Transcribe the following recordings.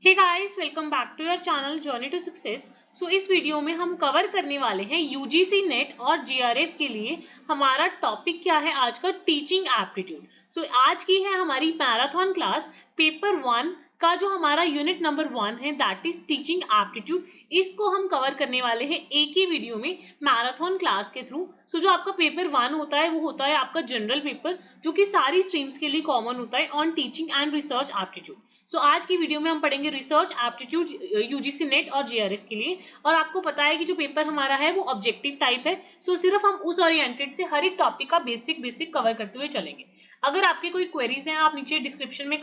Hey guys, welcome back to your channel journey to success. इस video में हम cover करने वाले हैं यूजीसी नेट और जीआरएफ के लिए हमारा टॉपिक क्या है आज का, टीचिंग एप्टीट्यूड। आज की है हमारी मैराथन क्लास, पेपर 1 का जो हमारा यूनिट नंबर 1 है, दैट इज टीचिंग एप्टीट्यूड। इसको हम कवर करने वाले हैं एक ही वीडियो में मैराथन क्लास के थ्रू। जो आपका पेपर 1 होता है वो होता है आपका जनरल पेपर, जो कि सारी स्ट्रीम्स के लिए कॉमन होता है on teaching and research aptitude. आज की वीडियो में हम पढ़ेंगे रिसर्च एप्टीट्यूड यूजीसी नेट और जीआरएफ के लिए। और आपको पता है कि जो पेपर हमारा है वो ऑब्जेक्टिव टाइप है। सिर्फ हम उस ओरिएंटेड से हर एक टॉपिक का बेसिक कवर करते हुए चलेंगे। अगर आपके कोई क्वेरीज हैं, आप नीचे डिस्क्रिप्शन में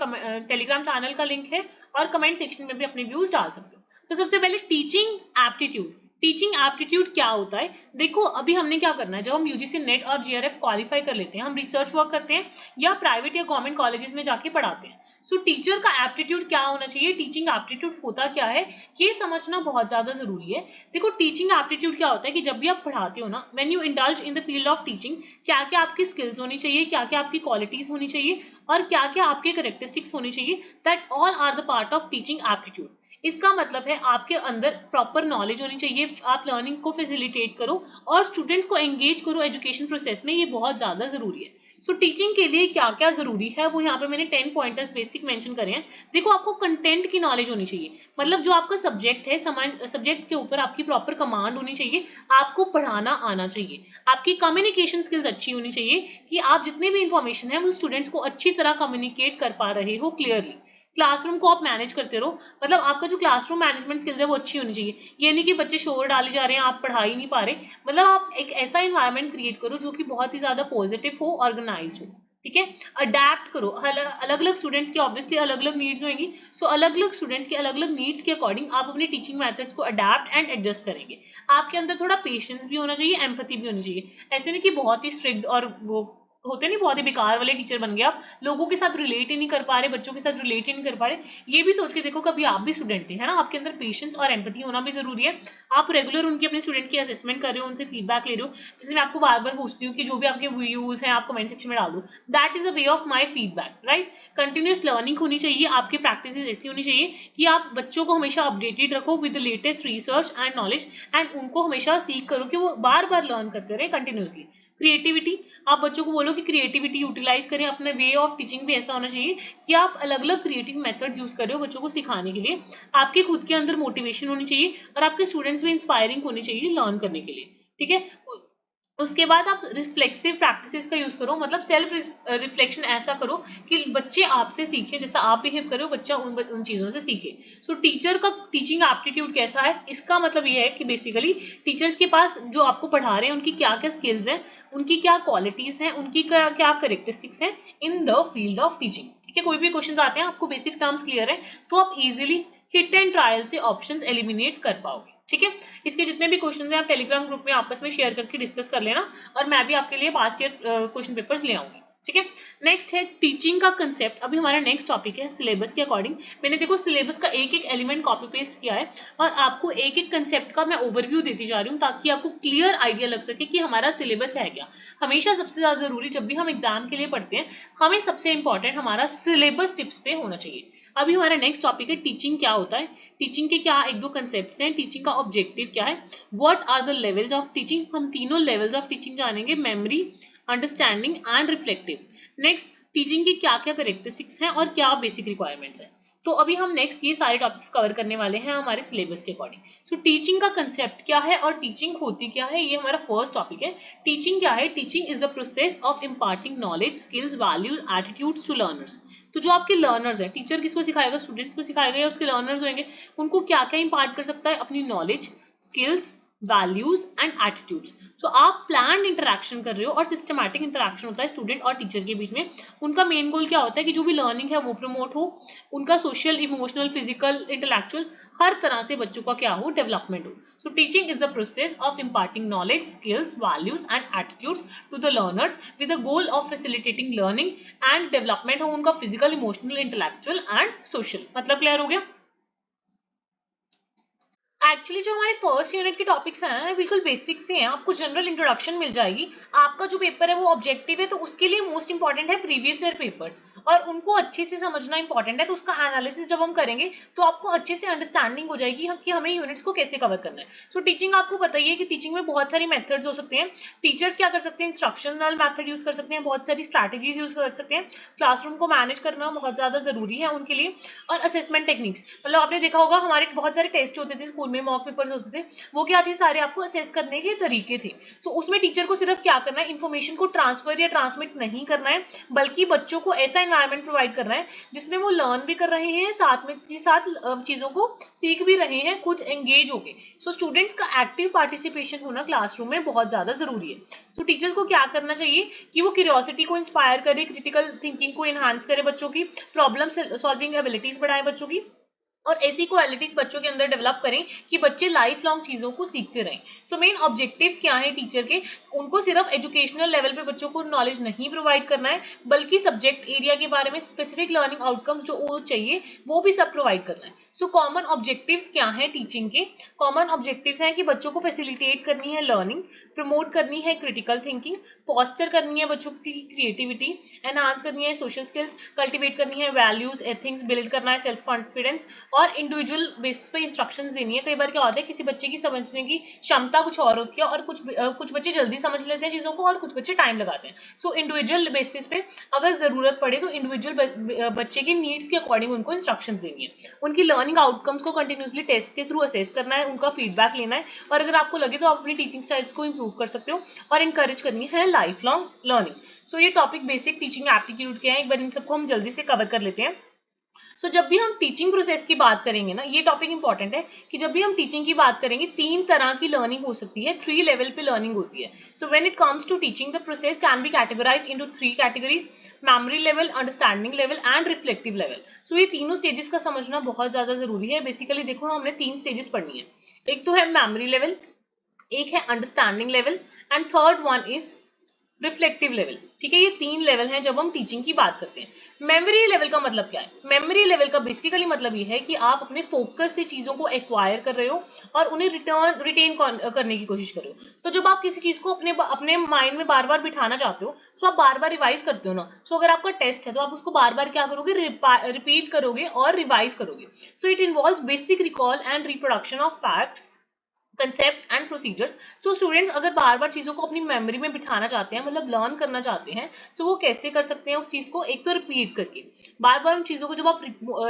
टेलीग्राम चैनल का लिंक है और कमेंट सेक्शन में भी अपने व्यूज डाल सकते हो। सबसे पहले टीचिंग एप्टीट्यूड। टीचिंग एप्टीट्यूड क्या होता है? देखो, अभी हमने क्या करना है, जब हम यूजीसी नेट और जीआरएफ क्वालिफाई कर लेते हैं, हम रिसर्च वर्क करते हैं या प्राइवेट या गवर्नमेंट कॉलेजेस में जाके पढ़ाते हैं। टीचर का एप्टीट्यूड क्या होना चाहिए, टीचिंग एप्टीट्यूड होता क्या है, ये समझना बहुत ज्यादा जरूरी है। देखो, टीचिंग एप्टीट्यूड क्या होता है कि जब भी आप पढ़ाते हो ना, when you indulge in the field of teaching, क्या क्या आपकी स्किल्स होनी चाहिए, क्या क्या आपकी क्वालिटीज होनी चाहिए और क्या क्या आपके कैरेक्टरिस्टिक्स होनी चाहिए, that all are the part of teaching aptitude. इसका मतलब है आपके अंदर प्रॉपर नॉलेज होनी चाहिए, आप लर्निंग को फैसिलिटेट करो और स्टूडेंट्स को एंगेज करो एजुकेशन प्रोसेस में, ये बहुत ज्यादा जरूरी है। टीचिंग के लिए क्या क्या जरूरी है वो यहाँ पे मैंने 10 पॉइंटर्स बेसिक मेंशन करे हैं। देखो, आपको कंटेंट की नॉलेज होनी चाहिए, मतलब जो आपका सब्जेक्ट है, सब्जेक्ट के ऊपर आपकी प्रॉपर कमांड होनी चाहिए, आपको पढ़ाना आना चाहिए, आपकी कम्युनिकेशन स्किल्स अच्छी होनी चाहिए कि आप जितने भी इंफॉर्मेशन है वो स्टूडेंट्स को अच्छी तरह कम्युनिकेट कर पा रहे हो क्लियरली। क्लासरूम को आप मैनेज करते रहो, मतलब आपका जो क्लासरूम मैनेजमेंट स्किल्स है वो अच्छी होनी चाहिए। ये नहीं कि बच्चे शोर डाले जा रहे हैं, आप पढ़ा ही नहीं पा रहे, मतलब आप एक ऐसा इन्वायरमेंट क्रिएट करो जो कि बहुत ही ज्यादा पॉजिटिव हो, ऑर्गेनाइज हो। ठीक है, अडेप्ट करो, अलग अलग स्टूडेंट्स की ऑब्वियसली अलग अलग नीड्स होंगी। अलग अलग स्टूडेंट्स के अलग अलग नीड्स के अकॉर्डिंग आप अपनी टीचिंग मेथड्स को अडेप्ट एंड एडजस्ट करेंगे। आपके अंदर थोड़ा पेशेंस भी होना चाहिए, एम्पैथी भी होनी चाहिए। ऐसे नहीं कि बहुत ही स्ट्रिक्ट और वो होते नहीं, बहुत ही बेकार वाले टीचर बन गए आप, लोगों के साथ रिलेट ही नहीं कर पा रहे, बच्चों के साथ रिलेट ही नहीं कर पा रहे। ये भी सोच के देखो, कभी आप भी स्टूडेंट थे, है ना, आपके अंदर पेशेंस और एम्पैथी होना भी जरूरी है। आप रेगुलर उनके अपने स्टूडेंट की असेसमेंट कर रहे हो, उनसे फीडबैक ले रहे हो। जैसे मैं आपको बार बार पूछती हूँ कि जो भी आपके व्यूज हैं आप कमेंट सेक्शन में डाल दो, that is a way of my feedback, right. Continuous learning होनी चाहिए, आपकी प्रैक्टिस ऐसी होनी चाहिए कि आप बच्चों को हमेशा अपडेटेड रखो with the latest research and knowledge, and उनको हमेशा सीख करो कि वो बार बार लर्न करते रहे कंटिन्यूसली। क्रिएटिविटी, आप बच्चों को बोलो कि क्रिएटिविटी यूटिलाइज करें, अपने वे ऑफ टीचिंग भी ऐसा होना चाहिए कि आप अलग अलग क्रिएटिव मेथड्स यूज कर रहे हो बच्चों को सिखाने के लिए। आपके खुद के अंदर मोटिवेशन होनी चाहिए और आपके स्टूडेंट्स में इंस्पायरिंग होनी चाहिए लर्न करने के लिए। ठीक है, उसके बाद आप रिफ्लेक्सिव प्रैक्टिसेस का यूज करो, मतलब सेल्फ रिफ्लेक्शन ऐसा करो कि बच्चे आपसे सीखें, जैसा आप बिहेव करो बच्चा उन चीजों से सीखे। टीचर का टीचिंग एप्टीट्यूड कैसा है, इसका मतलब ये है कि बेसिकली टीचर्स के पास जो आपको पढ़ा रहे हैं उनकी क्या क्या स्किल्स हैं, उनकी क्या क्वालिटीज हैं, उनकी क्या क्या करेक्टरिस्टिक्स हैं in the field of teaching. ठीक है, कोई भी क्वेश्चन आते हैं, आपको बेसिक टर्म्स क्लियर है तो आप इजिली हिट एंड ट्रायल से ऑप्शंस एलिमिनेट कर पाओगे। ठीक है, इसके जितने भी क्वेश्चन हैं आप टेलीग्राम ग्रुप में आपस में शेयर करके डिस्कस कर लेना और मैं भी आपके लिए पास्ट ईयर क्वेश्चन पेपर्स ले आऊंगी। ठीक है, नेक्स्ट है टीचिंग का कंसेप्ट। अभी हमारा नेक्स्ट टॉपिक है सिलेबस के अकॉर्डिंग। मैंने देखो सिलेबस का एक एक एलिमेंट कॉपी पेस्ट किया है और आपको एक एक कंसेप्ट का मैं ओवरव्यू देती जा रही हूँ ताकि आपको क्लियर आइडिया लग सके कि हमारा सिलेबस है क्या। हमेशा सबसे ज्यादा जरूरी जब भी हम एग्जाम के लिए पढ़ते हैं, हमें सबसे इंपॉर्टेंट हमारा सिलेबस टिप्स पे होना चाहिए। अभी हमारा नेक्स्ट टॉपिक है टीचिंग क्या होता है, टीचिंग के क्या एक दो कंसेप्ट हैं, टीचिंग का ऑब्जेक्टिव क्या है, what are the levels of teaching, हम तीनों लेवल्स ऑफ टीचिंग जानेंगे, memory, understanding and reflective. Next, teaching की क्या क्या करेक्टरिस्टिक्स हैं और क्या बेसिक रिक्वायरमेंट्स हैं। अभी हम नेक्स्ट ये सारे टॉपिक्स कवर करने वाले हैं हमारे सिलेबस के अकॉर्डिंग। टीचिंग का कंसेप्ट क्या है और टीचिंग होती क्या है, ये हमारा फर्स्ट टॉपिक है। टीचिंग क्या है, teaching is the process of imparting knowledge, skills, values, attitudes to learners. जो आपके लर्नर्स हैं, टीचर किसको सिखाएगा, स्टूडेंट्स को सिखाएगा या उसके लर्नर्स होंगे, उनको क्या क्या इंपार्ट कर सकता है, अपनी knowledge, skills, values and attitudes. आप प्लान इंटरेक्शन कर रहे हो और सिस्टमैटिक इंटरेक्शन होता है स्टूडेंट और टीचर के बीच में। उनका मेन गोल क्या होता है कि जो भी लर्निंग है वो प्रमोट हो, उनका सोशल, इमोशनल, फिजिकल, इंटेलेक्चुअल हर तरह से बच्चों का क्या हो, डेवलपमेंट हो। Teaching is the process of imparting knowledge, skills, values and attitudes to the learners with the goal of facilitating learning and development हो उनका physical, emotional, intellectual and social. मतलब क्लियर हो गया। एक्चुअली जो हमारे फर्स्ट यूनिट के topics हैं ना बिल्कुल बेसिक से हैं, आपको जनरल इंट्रोडक्शन मिल जाएगी। आपका जो पेपर है वो ऑब्जेक्टिव है, तो उसके लिए मोस्ट इंपॉर्टेंट है प्रीवियस ईयर पेपर्स, और उनको अच्छे से समझना इंपॉर्टेंट है। तो उसका एनालिसिस जब हम करेंगे तो आपको अच्छे से अंडरस्टैंडिंग हो जाएगी कि हमें यूनिट्स को कैसे कवर करना है। सो टीचिंग आपको पता ही है कि टीचिंग में बहुत सारी मेथड्स हो सकते हैं। टीचर्स क्या कर सकते हैं, इंस्ट्रक्शनल मेथड यूज कर सकते हैं, बहुत सारी स्ट्रैटेजीज यूज कर सकते हैं। क्लासरूम को मैनेज करना बहुत ज्यादा जरूरी है उनके लिए। और असेसमेंट टेक्निक्स, मतलब आपने देखा होगा हमारे बहुत सारे टेस्ट होते थे स्कूल में, मॉक पेपर्स होते थे, वो क्या थे, सारे आपको असेस करने के तरीके थे। सो उसमें टीचर को सिर्फ क्या करना है, इन्फॉर्मेशन को ट्रांसफर या ट्रांसमिट नहीं करना है, बल्कि बच्चों को ऐसा एनवायरनमेंट प्रोवाइड करना है जिसमें वो लर्न भी कर रहे हैं, साथ में के साथ चीजों को सीख भी रहे हैं, खुद एंगेज हो गए। सो स्टूडेंट्स का एक्टिव पार्टिसिपेशन होना क्लासरूम में बहुत ज्यादा जरूरी है। सो टीचर्स को क्या करना चाहिए कि वो क्यूरियोसिटी को इंस्पायर करे, क्रिटिकल थिंकिंग को एनहांस करे बच्चों की, प्रॉब्लम सॉल्विंग एबिलिटीज बढ़ाए बच्चों की, और ऐसी क्वालिटीज बच्चों के अंदर डेवलप करें कि बच्चे लाइफ लॉन्ग चीजों को सीखते रहें। सो मेन ऑब्जेक्टिव्स क्या है टीचर के, उनको सिर्फ एजुकेशनल लेवल पे बच्चों को नॉलेज नहीं प्रोवाइड करना है, बल्कि सब्जेक्ट एरिया के बारे में स्पेसिफिक लर्निंग आउटकम्स जो वो चाहिए वो भी सब प्रोवाइड करना है। सो कॉमन ऑब्जेक्टिव्स क्या है टीचिंग के, कॉमन ऑब्जेक्टिव्स हैं कि बच्चों को फैसिलिटेट करनी है लर्निंग, प्रमोट करनी है क्रिटिकल थिंकिंग, फॉस्टर करनी है बच्चों की क्रिएटिविटी, एनहांस करनी है सोशल स्किल्स, कल्टिवेट करनी है वैल्यूज एथिक्स, बिल्ड करना है सेल्फ कॉन्फिडेंस, और इंडिविजुअल बेसिस पे इंस्ट्रक्शंस देनी है। कई बार क्या होता है, किसी बच्चे की समझने की क्षमता कुछ और होती है, और कुछ बच्चे जल्दी समझ लेते हैं चीजों को और कुछ बच्चे टाइम लगाते हैं। सो इंडिविजुअल बेसिस पे अगर जरूरत पड़े तो इंडिविजुअल बच्चे की नीड्स के अकॉर्डिंग उनको इंस्ट्रक्शंस देनी है। उनकी लर्निंग आउटकम्स को कंटिन्यूसली टेस्ट के थ्रू असेस करना है, उनका फीडबैक लेना है, और अगर आपको लगे तो आप अपनी टीचिंग स्टाइल्स को इंप्रूव कर सकते हो, और इनकरेज करनी है लाइफ लॉन्ग लर्निंग। सो ये टॉपिक बेसिक टीचिंग एप्टीट्यूड के हैं, एक बार इन सबको हम जल्दी से कवर कर लेते हैं। सो जब भी हम टीचिंग प्रोसेस की बात करेंगे ना, ये टॉपिक इंपॉर्टेंट है कि जब भी हम टीचिंग की बात करेंगे, 3 तरह की लर्निंग हो सकती है, 3 लेवल पे लर्निंग होती है। So when it comes to teaching, the process can be categorized into 3 categories, memory level, understanding level and reflective level. So ये तीनों स्टेजेस का समझना बहुत ज्यादा जरूरी है। बेसिकली देखो, हमने 3 स्टेजेस पढ़नी है। एक तो है मेमोरी लेवल, एक है understanding level, and third one is reflective level. ठीक है, ये 3 लेवल हैं जब हम टीचिंग की बात करते हैं। मेमोरी लेवल का मतलब क्या है, मेमोरी लेवल का बेसिकली मतलब ये है कि आप अपने फोकस से चीजों को एक्वायर कर रहे हो और उन्हें रिटेन करने की कोशिश कर रहे हो। तो जब आप किसी चीज को अपने माइंड में बार बार बिठाना चाहते हो, सो आप बार बार रिवाइज करते हो ना। सो अगर आपका टेस्ट है तो आप उसको बार बार क्या करोगे, रिपीट करोगे और रिवाइज करोगे। So it involves basic recall and reproduction of facts, concept and procedures. So students अगर बार बार चीजों को अपनी मेमोरी में बिठाना चाहते हैं, मतलब लर्न करना चाहते हैं, तो वो कैसे कर सकते हैं उस चीज को, एक तो रिपीट करके, बार बार उन चीजों को जब आप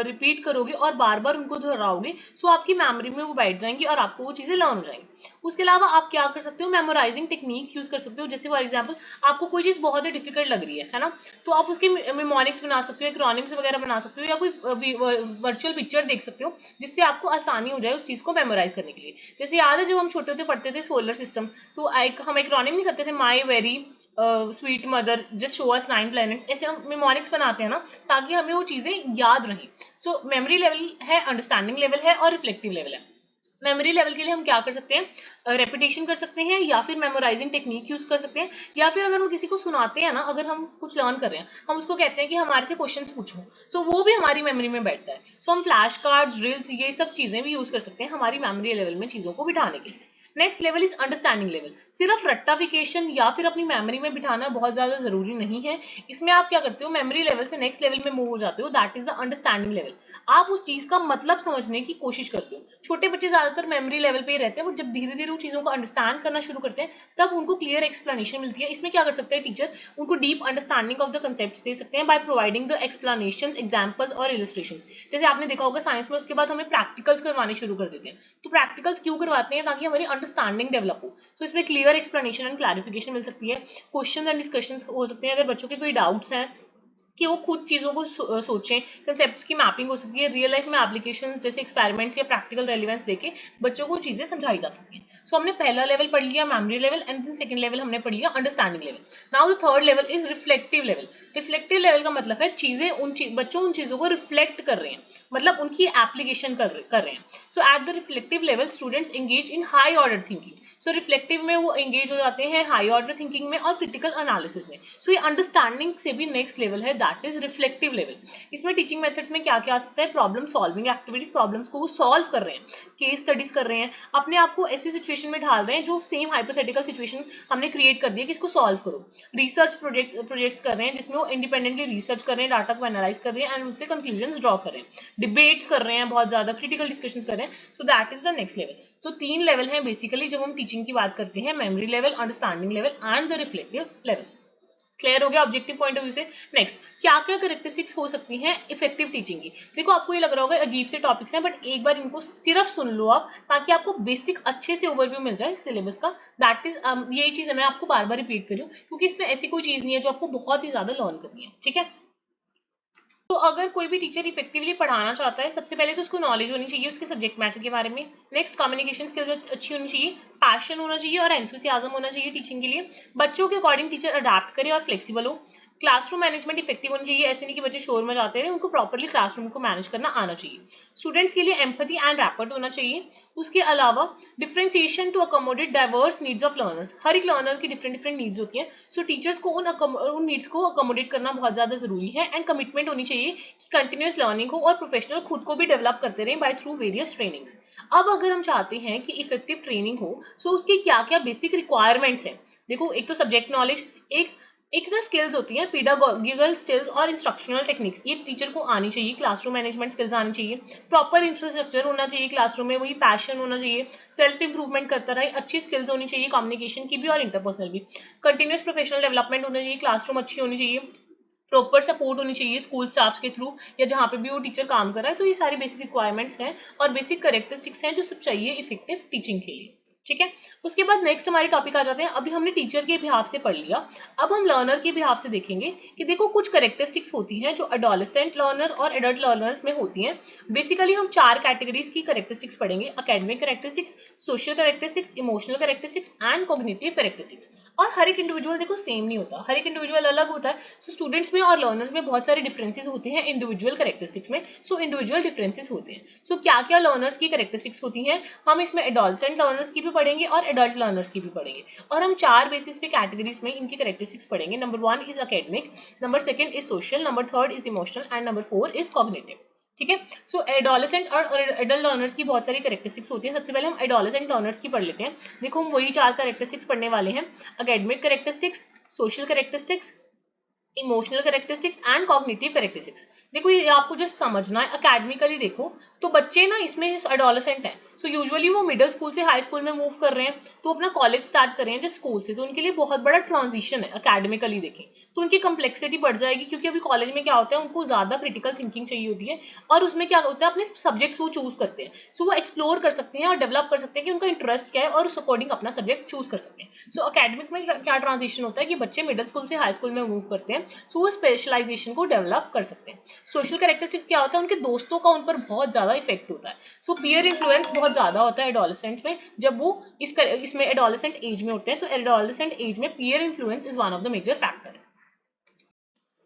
रिपीट करोगे और बार बार उनको दोहराओगे, सो आपकी मेमोरी में वो बैठ जाएंगी और आपको वो चीजें लर्न हो जाएंगी। उसके अलावा आप क्या कर सकते हो, मेमोराइजिंग टेक्निक यूज कर सकते हो। जैसे फॉर एग्जाम्पल आपको कोई चीज बहुत ही डिफिकल्ट लग रही है ना, तो आप उसके मेमोनिक्स बना सकते हो, एक्रोनिम्स वगैरह बना सकते हो, या कोई वर्चुअल पिक्चर देख सकते हो जिससे आपको आसानी हो जाए उस चीज को मेमोराइज करने के लिए। जैसे याद है जब हम छोटे होते पढ़ते थे सोलर सिस्टम, तो हम एक्रोनिम नहीं करते थे, my very sweet mother just show us 9 planets, ऐसे हम मेमोनिक्स बनाते हैं ना, ताकि हमें वो चीजें याद रहें। सो मेमोरी लेवल है, अंडरस्टैंडिंग लेवल है और रिफ्लेक्टिव लेवल है। मेमोरी लेवल के लिए हम क्या कर सकते हैं, रेपिटेशन कर सकते हैं, या फिर मेमोराइजिंग टेक्निक यूज कर सकते हैं, या फिर अगर हम किसी को सुनाते हैं ना, अगर हम कुछ लर्न कर रहे हैं, हम उसको कहते हैं कि हमारे से क्वेश्चंस पूछो, तो वो भी हमारी मेमोरी में बैठता है। सो हम फ्लैश कार्ड्स, ड्रिल्स, ये सब चीजें भी यूज कर सकते हैं हमारी मेमोरी लेवल में चीजों को बिठाने के लिए। Next level is understanding level. सिर्फ रट्टाफिकेशन या फिर अपनी मेमोरी में बिठाना बहुत ज्यादा जरूरी नहीं है। इसमें आप क्या करते हो, मेमोरी लेवल से नेक्स्ट लेवल में मूव हो जाते हो, that is the understanding level. आप उस चीज का मतलब समझने की कोशिश करते हो। छोटे बच्चे ज्यादातर मेमोरी लेवल पे ही रहते हैं, बट जब धीरे धीरे उन चीजों को अंडरस्टैंड करना शुरू करते हैं, तब उनको क्लियर एक्सप्लेनेशन मिलती है। इसमें क्या कर सकते हैं टीचर, उनको deep understanding of the concepts दे सकते हैं by providing the explanations, examples और इलस्ट्रेशंस। जैसे आपने देखा होगा साइंस में उसके बाद हमें प्रैक्टिकल्स करवाने शुरू कर देते हैं। तो प्रैक्टिकल्स क्यों करवाते हैं, ताकि हमारी अंडरस्टैंडिंग डेवलप हो। सो इसमें क्लियर एक्सप्लेनेशन एंड क्लैरिफिकेशन मिल सकती है, क्वेश्चन एंड डिस्कशंस हो सकते हैं, अगर बच्चों के कोई डाउट्स हैं कि वो खुद चीजों को सोचें, कंसेप्ट्स की मैपिंग हो सकती है, रियल लाइफ में एप्लीकेशंस जैसे एक्सपेरिमेंट्स या प्रैक्टिकल रेलेवेंस देके बच्चों को चीजें समझाई जा सकती हैं। सो हमने पहला लेवल पढ़ लिया memory level, and then second level हमने पढ़ लिया understanding level. Now the third level is reflective level. Reflective level का मतलब है चीजें बच्चों उन चीजों को रिफ्लेक्ट कर रहे हैं, मतलब उनकी एप्लीकेशन कर रहे हैं। So at the reflective level students engage in high order thinking. So reflective में वो एंगेज हो जाते हैं हाई ऑर्डर थिंकिंग में और क्रिटिकल एनालिसिस में। सो ये अंडरस्टैंडिंग से भी नेक्स्ट लेवल है, दैट इज रिफ्लेक्टिव लेवल। इसमें टीचिंग मेथड्स में क्या क्या आ सकता है, प्रॉब्लम सॉल्विंग एक्टिविटीज, प्रॉब्लम्स को वो सॉल्व कर रहे हैं, केस स्टडीज कर रहे हैं, अपने आप को ऐसी सिचुएशन में ढाल रहे हैं जो सेम हाइपोथेटिकल सिचुएशन हमने क्रिएट कर दी है कि इसको सॉल्व करो। रिसर्च प्रोजेक्ट्स कर रहे हैं जिसमें वो इंडिपेंडेंटली रिसर्च कर रहे हैं, डाटा को एनालाइज कर रहे हैं एंड उनसे कंक्लूजन ड्रॉ कर रहे हैं, डिबेट्स कर रहे हैं, बहुत ज्यादा क्रिटिकल डिस्कशन कर रहे हैं। So that is the next level. तो 3 लेवल है बेसिकली जब हम टीचिंग की बात करते हैं, memory level, understanding level and the reflective level. Clear हो गया ऑब्जेक्टिव पॉइंट ऑफ व्यू से। नेक्स्ट, क्या क्या कैरेक्टरिस्टिक्स हो सकती हैं इफेक्टिव टीचिंग की। देखो आपको ये लग रहा होगा अजीब से टॉपिक्स हैं, बट एक बार इनको सिर्फ सुन लो आप, ताकि आपको बेसिक अच्छे से ओवरव्यू मिल जाए सिलेबस का। दैट इज यही चीज है, मैं आपको बार बार रिपीट कर रही हूँ क्योंकि इसमें ऐसी कोई चीज नहीं है जो आपको बहुत ही ज्यादा लर्न करनी है, ठीक है। तो अगर कोई भी टीचर इफेक्टिवली पढ़ाना चाहता है, सबसे पहले तो उसको नॉलेज होनी चाहिए उसके सब्जेक्ट मैटर के बारे में। नेक्स्ट, कम्युनिकेशन स्किल्स अच्छी होनी चाहिए, पैशन होना चाहिए और एंथुसियाज्म होना चाहिए टीचिंग के लिए। बच्चों के अकॉर्डिंग टीचर अडेप्ट करे और फ्लेक्सिबल हो। क्लासरूम मैनेजमेंट इफेक्टिव होनी चाहिए, ऐसे नहीं कि बच्चे शोर मचाते रहे, उनको प्रॉपर्ली क्लासरूम को मैनेज करना आना चाहिए। स्टूडेंट्स के लिए एम्पैथी एंड रैपर्ट होना चाहिए। उसके अलावा differentiation to accommodate diverse needs of learners, हर एक लर्नर की डिफरेंट डिफरेंट नीड्स होती हैं, सो टीचर्स को उन नीड्स को अकोमोडेट करना बहुत ज्यादा जरूरी है। एंड कमिटमेंट होनी चाहिए कि कंटिन्यूअस लर्निंग हो और प्रोफेशनल खुद को भी डेवलप करते रहें बाय थ्रू वेरियस ट्रेनिंग्स। अब अगर हम चाहते हैं कि इफेक्टिव ट्रेनिंग हो, सो उसकी क्या क्या बेसिक रिक्वायरमेंट्स हैं। देखो, एक तो सब्जेक्ट नॉलेज, एक तो स्किल्स होती हैं, पीडागोगिकल स्किल्स और इंस्ट्रक्शनल टेक्निक्स, ये टीचर को आनी चाहिए। क्लासरूम मैनेजमेंट स्किल्स आनी चाहिए, प्रॉपर इंफ्रास्ट्रक्चर होना चाहिए क्लासरूम में, वही पैशन होना चाहिए, सेल्फ इंप्रूवमेंट करता रहे, अच्छी स्किल्स होनी चाहिए कम्युनिकेशन की भी और इंटरपर्सनल भी, कंटिन्यूअस प्रोफेशनल डेवलपमेंट होना चाहिए, क्लासरूम अच्छी होनी चाहिए, प्रॉपर सपोर्ट होनी चाहिए स्कूल स्टाफ के थ्रू या जहाँ पे भी वो टीचर काम कर रहा है। तो ये सारी बेसिक रिक्वायरमेंट्स हैं और बेसिक कैरेक्टरिस्टिक्स हैं जो सब चाहिए इफेक्टिव टीचिंग के लिए, ठीक है। उसके बाद नेक्स्ट हमारे टॉपिक आ जाते हैं। अभी हमने टीचर के बिहाफ से पढ़ लिया, अब हम लर्नर के बिहाफ से देखेंगे कि देखो कुछ कैरेक्टरिस्टिक्स होती हैं जो एडोलेसेंट लर्नर और एडल्ट लर्नर्स में होती हैं। बेसिकली हम 4 कैटेगरीज की कैरेक्टरिस्टिक्स पढ़ेंगे, academic characteristics, social characteristics, emotional characteristics and cognitive characteristics. और हर एक इंडिविजुअल देखो सेम नहीं होता, हर एक इंडिविजुअल अलग होता है। सो स्टूडेंट्स में और लर्नर्स में बहुत सारे डिफरेंसेस होते हैं इंडिविजुअल कैरेक्टरिस्टिक्स में, सो इंडिविजुअल डिफरेंसेस होते हैं। सो क्या क्या लर्नर्स की कैरेक्टरिस्टिक्स होती हैं, हम इसमें एडोलेसेंट लर्नर्स की भी पढ़ेंगे और एडल्ट लर्नर्स की भी पढ़ेंगे, और हम 4 बेसिस पे कैटेगरीज में इनकी कैरेक्टरिस्टिक्स पढ़ेंगे। Number 1 is academic, number 2 is social, number 3 is emotional and number 4 is cognitive, ठीक है। सो एडोलेसेंट और एडल्ट लर्नर्स की बहुत सारी कैरेक्टरिस्टिक्स होती हैं। सबसे पहले हम एडोलेसेंट लर्नर्स की पढ़ लेते हैं। देखो हम वही 4 कैरेक्टरिस्टिक्स पढ़ने वाले हैं, academic characteristics, social characteristics, emotional characteristics and cognitive characteristics. देखो ये आपको जस्ट समझना है। अकेडमिकली देखो तो बच्चे ना इसमें एडोलेसेंट हैं, सो यूजुअली वो मिडिल स्कूल से हाई स्कूल में मूव कर रहे हैं, तो अपना कॉलेज स्टार्ट कर रहे हैं जस्ट स्कूल से, तो उनके लिए बहुत बड़ा ट्रांजिशन है। अकेडमिकली देखें तो उनकी कम्प्लेक्सिटी बढ़ जाएगी, क्योंकि अभी कॉलेज में क्या होता है, उनको ज्यादा क्रिटिकल थिंकिंग चाहिए होती है, और उसमें क्या होता है अपने सब्जेक्ट्स वो चूज करते हैं, सो वो एक्सप्लोर कर सकते हैं और डेवलप कर सकते हैं कि उनका इंटरेस्ट क्या है और उस अकॉर्डिंग अपना सब्जेक्ट चूज कर सकते हैं। सो अकेडमिक में क्या ट्रांजिशन होता है कि बच्चे मिडिल स्कूल से हाई स्कूल में मूव करते हैं, सो वो स्पेशलाइजेशन को डेवलप कर सकते हैं। सोशल कैरेक्टरिस्टिक्स क्या होता है, उनके दोस्तों का उन पर बहुत ज्यादा इफेक्ट होता है। सो पीयर इन्फ्लुएंस बहुत ज्यादा होता है एडोलेसेंट्स में, जब वो इसमें एडोलेसेंट एज में होते हैं, तो एडोलेसेंट एज में peer influence is one of the major factor.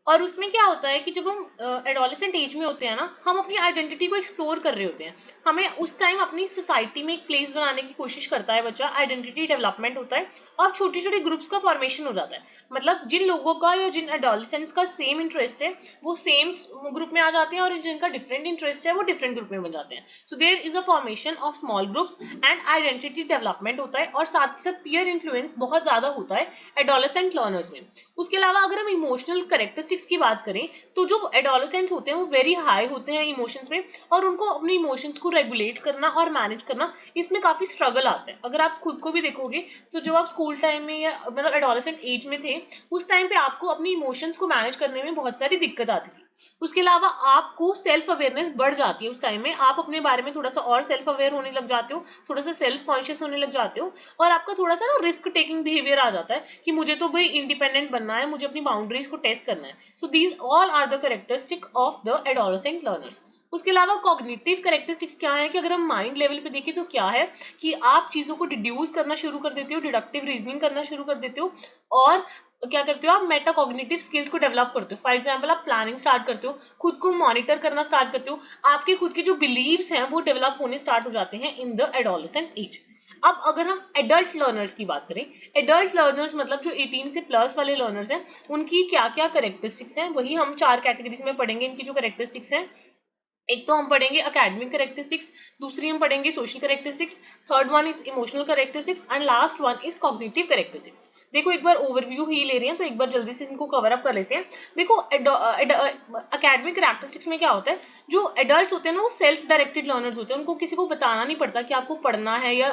और उसमें क्या होता है कि जब हम एडोलेसेंट एज में होते हैं ना, हम अपनी आइडेंटिटी को एक्सप्लोर कर रहे होते हैं। हमें उस टाइम अपनी सोसाइटी में एक प्लेस बनाने की कोशिश करता है बच्चा, आइडेंटिटी डेवलपमेंट होता है और छोटे छोटे ग्रुप्स का फॉर्मेशन हो जाता है। मतलब जिन लोगों का या जिन एडोलेसेंट्स का सेम इंटरेस्ट है वो सेम ग्रुप में आ जाते हैं, और जिनका डिफरेंट इंटरेस्ट है वो डिफरेंट ग्रुप में बन जाते हैं। So there is a formation of small groups and identity development होता है, और साथ के साथ पीयर इन्फ्लुएंस बहुत ज्यादा होता है एडोलेसेंट लर्नर्स में। उसके अलावा अगर हम इमोशनल कैरेक्टरिस्टिक्स की बात करें, तो जो एडोलेसेंट्स होते हैं वो वेरी हाई होते हैं इमोशंस में, और उनको अपने इमोशंस को रेगुलेट करना और मैनेज करना, इसमें काफी स्ट्रगल आता है। अगर आप खुद को भी देखोगे तो जब आप स्कूल टाइम में या मतलब एडोलेसेंट एज में थे, उस टाइम पे आपको अपनी इमोशंस को मैनेज करने में बहुत सारी दिक्कत आती थी। उसके अलावा आपको सेल्फ अवेयरनेस बढ़ जाती है उस टाइम में, आप अपने बारे में थोड़ा सा और सेल्फ अवेयर होने लग जाते हो, थोड़ा सा सेल्फ कॉन्शियस होने लग जाते हो, और आपका थोड़ा सा ना रिस्क टेकिंग बिहेवियर आ जाता है कि मुझे तो भाई इंडिपेंडेंट बनना है, मुझे अपनी बाउंड्रीज को टेस्ट करना है। So these all are the characteristic of the adolescent learners. उसके अलावा कॉग्निटिव कैरेक्टरिस्टिक्स क्या है कि अगर हम माइंड लेवल पे देखें तो क्या है कि आप चीजों को डिड्यूस करना शुरू कर देते हो, डिडक्टिव रीजनिंग करना शुरू कर देते हो, और क्या करते हो आप मेटाकॉग्निटिव स्किल्स को डेवलप करते हो। फॉर एग्जांपल आप प्लानिंग स्टार्ट करते हो, खुद को मॉनिटर करना स्टार्ट करते हो, आपके खुद के जो बिलीव्स हैं वो डेवलप होने स्टार्ट हो जाते हैं इन द एडोलेसेंट एज। अब अगर हम एडल्ट लर्नर्स की बात करें, एडल्ट लर्नर्स मतलब जो 18 से प्लस वाले लर्नर्स हैं, उनकी क्या क्या करेक्टरिस्टिक्स हैं, वही हम 4 कैटेगरीज में पढ़ेंगे इनकी जो करेक्टरिस्टिक्स हैं। एक तो हम पढ़ेंगे एकेडमिक करेक्टरिस्टिक्स, दूसरी हम पढ़ेंगे social characteristics, third one is emotional characteristics and last one is cognitive characteristics. देखो एक बार ओवरव्यू ही ले रहे हैं तो एक बार जल्दी से इनको कवर अप कर लेते हैं। देखो एकेडमिक करेक्टरिस्टिक्स में क्या होता है, जो एडल्ट्स होते हैं ना वो सेल्फ डायरेक्टेड लर्नर्स होते हैं, उनको किसी को बताना नहीं पड़ता कि आपको पढ़ना है या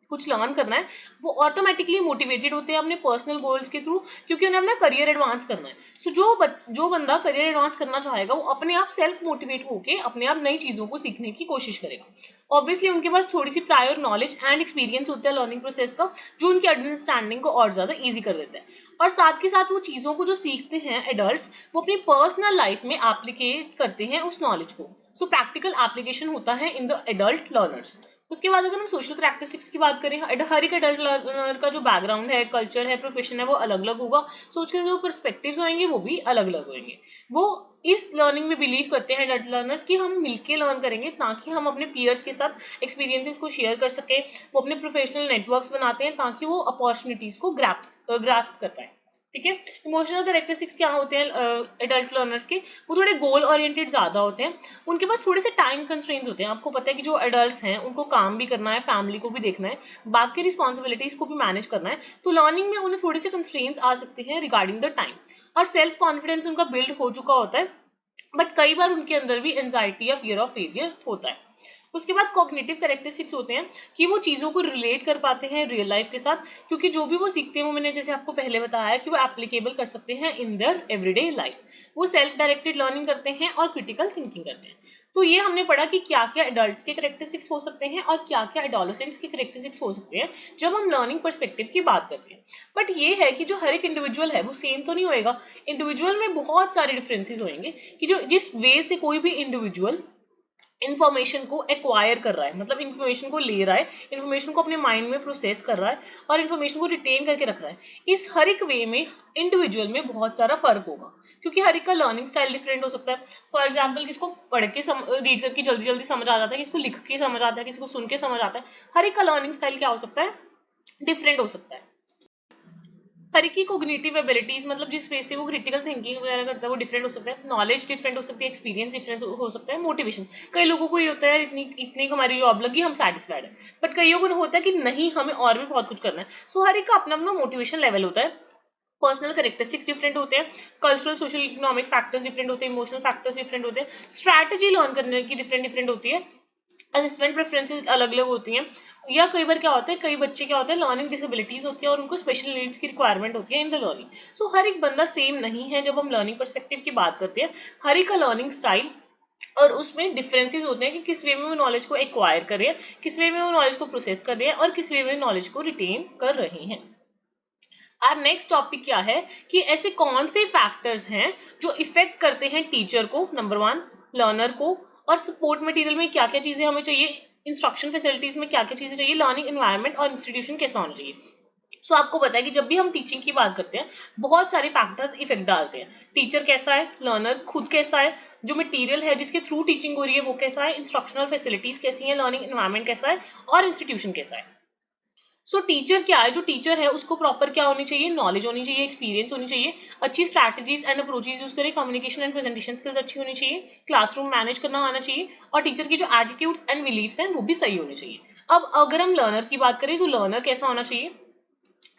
कुछ लर्न करना है, वो ऑटोमेटिकली मोटिवेटेड होते हैं अपने पर्सनल गोल्स के थ्रू, क्योंकि उन्हें अपना करियर एडवांस करना है। सो जो बंदा करियर एडवांस करना चाहेगा वो अपने आप सेल्फ मोटिवेट होकर अपने आप नई चीजों को सीखने की कोशिश करेगा। ऑब्वियसली उनके पास थोड़ी सी प्रायर नॉलेज एंड एक्सपीरियंस होता है लर्निंग प्रोसेस का, जो उनकी अंडरस्टैंडिंग को और ज्यादा ईजी कर देता है। और साथ के साथ वो चीजों को जो सीखते हैं एडल्ट्स, वो अपनी पर्सनल लाइफ में एप्लीकेट करते हैं उस नॉलेज को। सो प्रैक्टिकल एप्लीकेशन होता है इन द एडल्ट लर्नर्स। उसके बाद अगर हम सोशल करैक्टरिस्टिक्स की बात करें, हर एक एडल्ट लर्नर का जो बैकग्राउंड है, कल्चर है, प्रोफेशन है, वो अलग अलग होगा। सो उसके जो पर्सपेक्टिव्स होंगे वो भी अलग अलग होंगे। वो इस लर्निंग में बिलीव करते हैं एडल्ट लर्नर्स कि हम मिलके लर्न करेंगे ताकि हम अपने पीयर्स के साथ एक्सपीरियंसेस को शेयर कर सकें। वो अपने प्रोफेशनल नेटवर्क्स बनाते हैं ताकि वो अपॉर्चुनिटीज को ग्रास्प कर पाए। ठीक है। इमोशनल कैरेक्टरिस्टिक्स क्या होते हैं एडल्ट लर्नर्स के, वो थोड़े गोल ओरिएंटेड ज्यादा होते हैं, उनके पास थोड़े से टाइम कंस्ट्रेंट्स होते हैं। आपको पता है कि जो एडल्ट्स हैं उनको काम भी करना है, फैमिली को भी देखना है, बाकी रिस्पॉन्सिबिलिटीज को भी मैनेज करना है, तो लर्निंग में उन्हें थोड़े से कंस्ट्रेंट्स आ सकते हैं रिगार्डिंग द टाइम। और सेल्फ कॉन्फिडेंस उनका बिल्ड हो चुका होता है, बट कई बार उनके अंदर भी एंजाइटी या फियर ऑफ फेलियर होता है। उसके बाद कॉग्निटिव कैरेक्टरिस्टिक्स होते हैं कि वो चीज़ों को रिलेट कर पाते हैं रियल लाइफ के साथ, क्योंकि जो भी वो सीखते हैं वो मैंने जैसे आपको पहले बताया कि वो एप्लीकेबल कर सकते हैं इन देयर एवरीडे लाइफ। वो सेल्फ डायरेक्टेड लर्निंग करते हैं और क्रिटिकल थिंकिंग करते हैं। तो ये हमने पढ़ा कि क्या क्या एडल्ट्स के कैरेक्टरिस्टिक्स हो सकते हैं और क्या क्या एडोलेसेंट्स के कैरेक्टरिस्टिक्स हो सकते हैं जब हम लर्निंग पर्सपेक्टिव की बात करते हैं। बट ये है कि जो हर एक इंडिविजुअल है वो सेम तो नहीं होएगा, इंडिविजुअल में बहुत सारे डिफरेंसेस होंगे कि जो जिस वे से कोई भी इंडिविजुअल इंफॉर्मेशन को एक्वायर कर रहा है, मतलब इंफॉर्मेशन को ले रहा है, इंफॉर्मेशन को अपने माइंड में प्रोसेस कर रहा है और इंफॉर्मेशन को रिटेन करके रख रहा है, इस हर एक वे में इंडिविजुअल में बहुत सारा फर्क होगा, क्योंकि हर एक का लर्निंग स्टाइल डिफरेंट हो सकता है। फॉर एग्जाम्पल किसको पढ़ के रीड करके जल्दी जल्दी समझ आ जाता है, किसको लिख के समझ आता है, किसी को सुन के समझ आता है। हर एक का लर्निंग स्टाइल क्या हो सकता है, डिफरेंट हो सकता है। हर एक की कोग्निटिव एबिलिटीज, मतलब जिस वे से वो क्रिटिकल थिंकिंग वगैरह करता है वो डिफरेंट हो सकता है, नॉलेज डिफरेंट हो सकती है, एक्सपीरियंस डिफरेंट हो सकता है, मोटिवेशन। कई लोगों को ये होता है इतनी इतनी हमारी जॉब लगी हम सेटिस्फाइड है, बट कईयों को होता है कि नहीं हमें और भी बहुत कुछ करना है। सो हर एक का अपना अपना मोटिवेशन लेवल होता है। पर्सनल करेक्टरिस्टिक्स डिफरेंट होते हैं, cultural social economic factors different होते हैं, इमोशनल फैक्टर्स डिफरेंट होते हैं, स्ट्रैटेजी लर्न करने की डिफरेंट डिफरेंट होती है, असेसमेंट प्रेफरेंसेस अलग अलग होती हैं। या कई बार क्या होता है, कई बच्चे क्या होते हैं लर्निंग डिसेबिलिटीज होती है और उनको स्पेशल नीड्स की रिक्वायरमेंट होती है इन द लर्निंग। सो हर एक बंदा सेम नहीं है जब हम लर्निंग पर्सपेक्टिव की बात करते हैं। हर एक का लर्निंग स्टाइल और उसमें डिफरेंसेस होते हैं कि किस वे में वो नॉलेज को एक्वायर कर रहे हैं, किस वे में वो नॉलेज को प्रोसेस कर रहे हैं और किस वे में नॉलेज को रिटेन कर रहे हैं। अब नेक्स्ट टॉपिक क्या है कि ऐसे कौन से फैक्टर्स हैं जो इफेक्ट करते हैं टीचर को, नंबर वन लर्नर को, और सपोर्ट मटेरियल में क्या क्या चीजें हमें चाहिए, इंस्ट्रक्शन फैसिलिटीज में क्या क्या चीजें चाहिए, लर्निंग एनवायरनमेंट और इंस्टीट्यूशन कैसा होना चाहिए। सो आपको पता है कि जब भी हम टीचिंग की बात करते हैं बहुत सारे फैक्टर्स इफेक्ट डालते हैं। टीचर कैसा है, लर्नर खुद कैसा है, जो मटेरियल है जिसके थ्रू टीचिंग हो रही है वो कैसा है, इंस्ट्रक्शनल फैसिलिटीज कैसी है, लर्निंग एनवायरनमेंट कैसा है और इंस्टीट्यूशन कैसा है। सो टीचर क्या है, जो टीचर है उसको प्रॉपर क्या होनी चाहिए, नॉलेज होनी चाहिए, एक्सपीरियंस होनी चाहिए, अच्छी स्ट्रैटेजीज एंड अप्रोचेज यूज करें, कम्युनिकेशन एंड प्रेजेंटेशन स्किल्स अच्छी होनी चाहिए, क्लासरूम मैनेज करना आना चाहिए और टीचर की जो एटीट्यूड्स एंड बिलीव्स हैं वो भी सही होने चाहिए। अब अगर हम लर्नर की बात करें तो लर्नर कैसा होना चाहिए,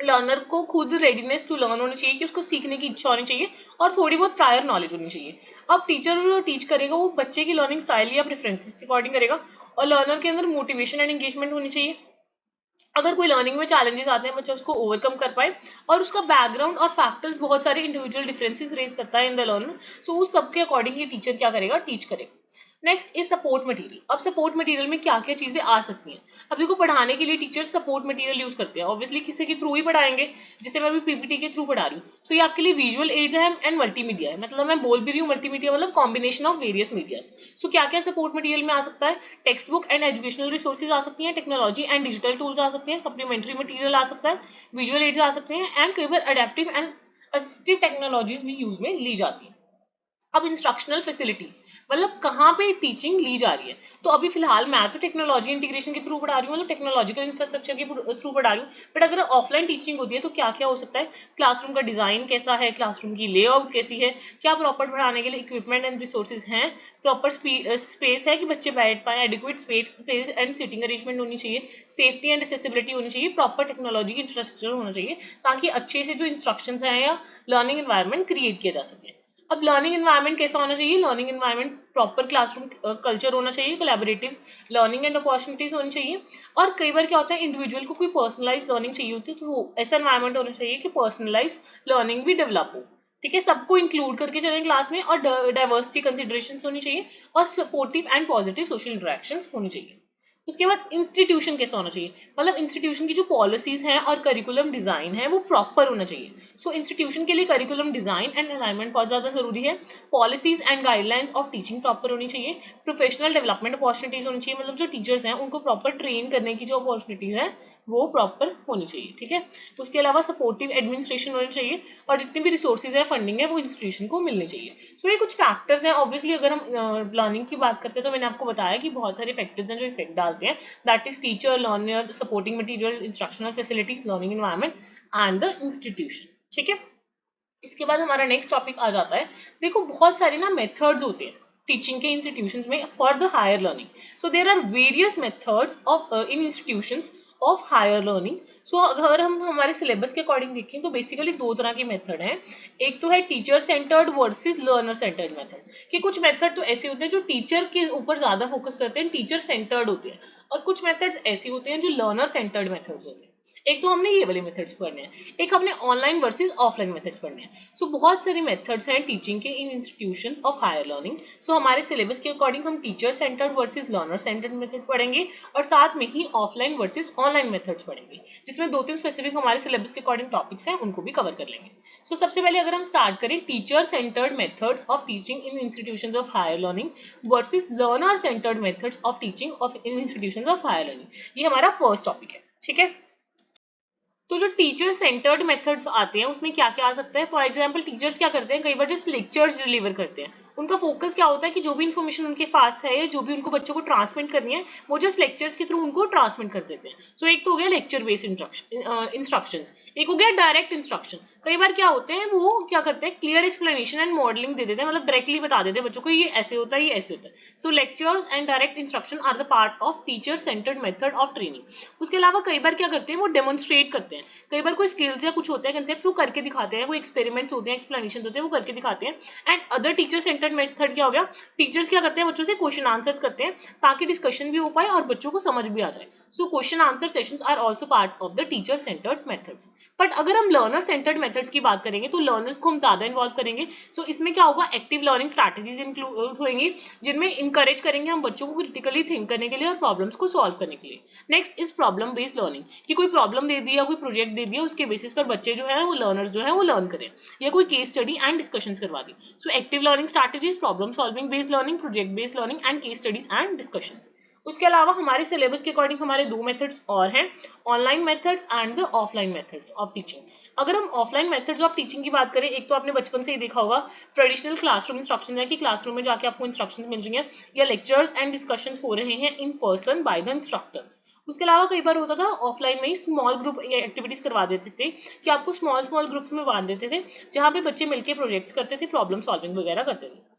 लर्नर को खुद रेडीनेस टू लर्न होनी चाहिए कि उसको सीखने की इच्छा होनी चाहिए और थोड़ी बहुत प्रायर नॉलेज होनी चाहिए। अब टीचर जो टीच करेगा वो बच्चे की लर्निंग स्टाइल या प्रेफरेंसेस के अकॉर्डिंग करेगा और लर्नर के अंदर मोटिवेशन एंड एंगेजमेंट होनी चाहिए। अगर कोई लर्निंग में चैलेंजेस आते हैं बच्चा उसको ओवरकम कर पाए, और उसका बैकग्राउंड और फैक्टर्स बहुत सारे इंडिविजुअल डिफरेंसेस रेज करता है इन द लर्नर। सो उस सबके अकॉर्डिंग ये टीचर क्या करेगा, टीच करेगा। Next is support material. अब सपोर्ट मटेरियल में क्या क्या चीजें आ सकती हैं। अब देखो पढ़ाने के लिए टीचर सपोर्ट मटेरियल यूज करते हैं, ऑब्वियसली किसी के थ्रू ही पढ़ाएंगे, जैसे मैं अभी पीपीटी के थ्रू पढ़ा रही हूँ। सो ये आपके लिए विजुअल एड्स है एंड मल्टीमीडिया है, मतलब मैं बोल भी रही हूँ मल्टीमीडिया मतलब combination of various medias. So क्या क्या सपोर्ट मटेरियल में आ सकता है, text book and educational resources आ सकती हैं, टेक्नोलॉजी एंड डिजिटल टूल्स आ सकते हैं, सप्लीमेंट्री मटेरियल आ सकता है, विजुअल एड्स आ सकते हैं एंड कई बार अडेप्टिव एंड असिस्टिव टेक्नोलॉजीज भी यूज में ली जाती है। अब इंस्ट्रक्शनल फैसिलिटीज, मतलब कहाँ पे टीचिंग ली जा रही है। तो अभी फिलहाल मैं तो टेक्नोलॉजी इंटीग्रेशन के थ्रू पढ़ा रही हूँ, मतलब टेक्नोलॉजिकल इंफ्रास्ट्रक्चर के थ्रू पढ़ा रही हूँ। बट अगर ऑफलाइन टीचिंग होती है तो क्या क्या हो सकता है, क्लासरूम का डिजाइन कैसा है, क्लासरूम की लेआउट कैसी है, क्या प्रॉपर पढ़ाने के लिए इक्विपमेंट एंड रिसोर्सेज हैं, प्रॉपर स्पेस है कि बच्चे बैठ पाए, adequate space and sitting arrangement होनी चाहिए, सेफ्टी एंड एक्सेसिबिलिटी होनी चाहिए, प्रॉपर टेक्नोलॉजी इंफ्रास्ट्रक्चर होना चाहिए, ताकि अच्छे से जो इंस्ट्रक्शंस हैं या लर्निंग एनवायरनमेंट क्रिएट किया जा सके। अब लर्निंग एनवायरनमेंट कैसा होना चाहिए, learning environment proper classroom culture होना चाहिए, कोलैबोरेटिव लर्निंग एंड अपॉर्चुनिटीज होनी चाहिए। और कई बार क्या होता है, इंडिविजुअल को कोई पर्सनलाइज लर्निंग चाहिए होती है, तो वो ऐसा एनवायरनमेंट होना चाहिए कि पर्सनलाइज लर्निंग भी डेवलप हो। ठीक है, सबको इंक्लूड करके चलें क्लास में, और डाइवर्सिटी कंसिडरेशन होनी चाहिए, और supportive and positive social interaction होनी चाहिए। उसके बाद इंस्टीट्यूशन कैसा होना चाहिए, मतलब इंस्टीट्यूशन की जो पॉलिसीज हैं और करिकुलम डिजाइन है वो प्रॉपर होना चाहिए। सो इंस्टीट्यूशन के लिए करिकुलम डिजाइन एंड अलाइनमेंट बहुत ज्यादा जरूरी है। Policies and guidelines of teaching proper होनी चाहिए। प्रोफेशनल डेवलपमेंट अपॉर्चुनिटीज होनी चाहिए, मतलब जो टीचर्स हैं उनको प्रॉपर ट्रेन करने की जो अपॉर्चुनिटीज है वो प्रॉपर होनी चाहिए। ठीक है, उसके अलावा सपोर्टिव एडमिनिस्ट्रेशन होनी चाहिए, और जितनी भी रिसोर्सेज है, फंडिंग है, वो इंस्टीट्यूशन को मिलनी चाहिए। सो ये कुछ फैक्टर्स हैं। ऑब्वियसली अगर हम लर्निंग की बात करते हैं तो मैंने आपको बताया कि बहुत सारे फैक्टर्स हैं जो इफेक्ट डालते हैं, that is teacher, learner, supporting material, instructional facilities, learning environment and the institution. ठीक है, इसके बाद हमारा नेक्स्ट टॉपिक आ जाता है। देखो बहुत सारे ना मेथड्स होते हैं टीचिंग के इंस्टीट्यूशंस में for the higher learning. So there are various methods of in institutions of higher learning. So अगर हम हमारे सिलेबस के अकॉर्डिंग देखें तो बेसिकली दो तरह के मेथड हैं। एक तो है teacher centred versus learner centred method, कि कुछ मेथड तो ऐसे होते हैं जो टीचर के ऊपर ज्यादा फोकस करते हैं, टीचर सेंटर्ड होते हैं, और कुछ मेथड्स ऐसे होते हैं जो लर्नर सेंटर्ड मेथड्स होते हैं। एक तो हमने ये वाले मेथड्स पढ़ने हैं, एक हमने ऑनलाइन वर्सेस ऑफलाइन मेथड्स पढ़ने हैं। सो बहुत सारे मेथड्स हैं टीचिंग के इन इंस्टीट्यूशंस ऑफ हायर लर्निंग। सो हमारे सिलेबस के अकॉर्डिंग हम teacher centred versus learner centred method पढ़ेंगे, और साथ में ही ऑफलाइन वर्सेस ऑनलाइन मेथड्स पढ़ेंगे, जिसमें दो तीन स्पेसिफिक हमारे सिलेबस के अकॉर्डिंग टॉपिक्स हैं, उनको भी कवर कर लेंगे। सो सबसे पहले अगर हम स्टार्ट करें teacher centred methods of teaching in institutions of higher learning versus learner centred methods of teaching of in institutions of higher learning, ये हमारा फर्स्ट टॉपिक है। ठीक है, तो जो टीचर सेंटर्ड मेथड्स आते हैं उसमें क्या क्या आ सकता है। फॉर एग्जांपल टीचर्स क्या करते हैं, कई बार जस्ट लेक्चर्स डिलीवर करते हैं, उनका फोकस क्या होता है कि जो भी इन्फॉर्मेशन उनके पास है या जो भी उनको बच्चों को ट्रांसमिट करनी है वो जस्ट लेक्चर्स के थ्रू उनको ट्रांसमिट कर देते हैं। सो एक तो हो गया लेक्चर बेस्ड इंस्ट्रक्शंस, एक हो गया डायरेक्ट इंस्ट्रक्शन। कई बार क्या होते हैं, वो क्या करते हैं, क्लियर एक्सप्लेनेशन एंड मॉडलिंग दे देते हैं, मतलब डायरेक्टली बता देते हैं बच्चों को ये ऐसे होता है, ये ऐसे होता है। So lectures and direct instruction are the part of teacher centred method of training. उसके अलावा कई बार क्या करते हैं, वो डेमोन्स्ट्रेट करते हैं, कई बार कोई स्किल्स या कुछ होता है कंसेप्ट वो करके दिखाते हैं, वो एक्सपेरिमेंट्स होते हैं, एक्सप्लेनेशन होते हैं, वो करके दिखाते हैं। And other teacher centred method क्या हो गया, टीचर्स क्या करते हैं, बच्चों से क्वेश्चन आंसर्स करते हैं ताकि डिस्कशन भी हो पाए और बच्चों को समझ भी आ जाए। So question answer sessions are also part of the teacher centred methods. But अगर हम लर्नर सेंटर्ड मेथड्स की बात करेंगे तो लर्नर्स को हम ज्यादा इन्वॉल्व करेंगे। सो इसमें क्या होगा, एक्टिव लर्निंग स्ट्रैटेजीज इंक्लूड होंगी, जिनमें इंकरेज करेंगे हम बच्चों को क्रिटिकली थिंक करने के लिए और प्रॉब्लम्स को सॉल्व करने के लिए। Next is problem based learning, कि कोई प्रॉब्लम दे दिया, कोई प्रोजेक्ट दे दिया, उसके बेसिस पर बच्चे जो है वो लर्नर्स जो है वो लर्न करें, या कोई केस स्टडी एंड डिस्कशंस करवा दी। So active learning strategies, problem solving based learning, project based learning and case studies and discussions. उसके अलावा हमारे सिलेबस के अकॉर्डिंग हमारे दो मेथड्स और हैं, online methods and the offline methods of teaching. अगर हम ऑफलाइन मेथड्स ऑफ टीचिंग की बात करें, एक तो आपने बचपन से ही देखा होगा ट्रेडिशनल क्लासरूम इंस्ट्रक्शन है, कि क्लासरूम में जाके आपको इंस्ट्रक्शन मिल रही हैं, या लेक्चर्स एंड डिस्कशंस हो रहे हैं in person by the instructor. उसके अलावा कई बार होता था ऑफलाइन में ही स्मॉल ग्रुप एक्टिविटीज करवा देते थे, कि आपको स्मॉल स्मॉल ग्रुप्स में बांध देते थे, जहाँ पे बच्चे मिलकर प्रोजेक्ट्स करते थे, प्रॉब्लम सॉल्विंग वगैरह करते थे।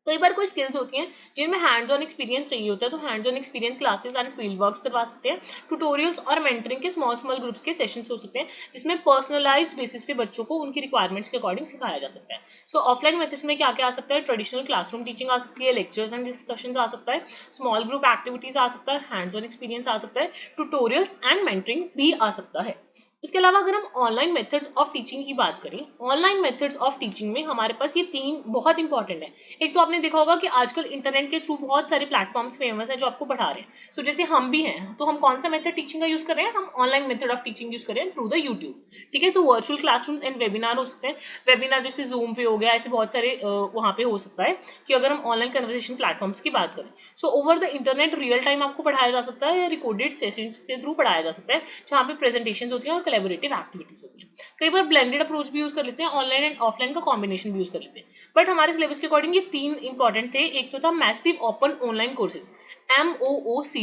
कई बार कोई स्किल्स होती हैं जिनमें हैंड्स ऑन एक्सपीरियंस चाहिए होता है, तो hands on experience classes and field works करवा सकते हैं। ट्यूटोरियल्स और मेंटरिंग के स्मॉल स्मॉल ग्रुप्स के सेशंस हो सकते हैं, जिसमें पर्सनलाइज्ड बेसिस पे बच्चों को उनकी रिक्वायरमेंट्स के अकॉर्डिंग सिखाया जा सकता है। सो ऑफलाइन मेथड्स में क्या क्या आ सकता है, ट्रेडिशनल क्लासरूम टीचिंग आ सकती है, लेक्चर्स एंड डिस्कशंस आ सकता है, स्मॉल ग्रुप एक्टिविटीज आ सकता है, हैंड्स ऑन एक्सपीरियंस आ सकता है, ट्यूटोरियल्स एंड मेंटरिंग भी आ सकता है। इसके अलावा अगर हम ऑनलाइन मेथड्स ऑफ टीचिंग की बात करें, ऑनलाइन मेथड्स ऑफ टीचिंग में हमारे पास ये तीन बहुत इंपॉर्टेंट है। एक तो आपने देखा होगा कि आजकल इंटरनेट के थ्रू बहुत सारे प्लेटफॉर्म्स फेमस हैं जो आपको पढ़ा रहे हैं। सो जैसे हम भी हैं, तो हम कौन सा मेथड टीचिंग का यूज कर रहे हैं, हम online method of teaching use कर रहे हैं थ्रू द यूट्यूब। ठीक है, तो वर्चुअल क्लासरूम एंड वेबिनार हो सकते हैं, वेबिनार जैसे जूम पे हो गया, ऐसे बहुत सारे वहाँ पे हो सकता है, कि अगर हम ऑनलाइन कन्वर्सेशन प्लेटफॉर्म्स की बात करें। So over the internet real time आपको पढ़ाया जा सकता है, या रिकॉर्डेड सेशंस के थ्रू पढ़ाया जा सकता है, जहाँ पे प्रेजेंटेशन होती है और कोलैबोरेटिव एक्टिविटीज होती हैं। कई बार ब्लेंडेड अप्रोच भी यूज कर लेते हैं, ऑनलाइन एंड ऑफलाइन का कॉम्बिनेशन भी यूज कर लेते हैं, बट हमारे सिलेबस के अकॉर्डिंग ये 3 इंपॉर्टेंट थे। एक तो था massive open online courses, MOOC,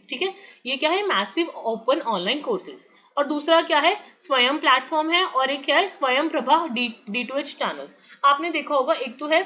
ठीक है, ये क्या है, मैसिव ओपन ऑनलाइन कोर्सेज। और दूसरा क्या है, स्वयं प्लेटफॉर्म है, और एक क्या है, स्वयं प्रभा D2H चैनल्स। आपने देखा होगा, एक तो है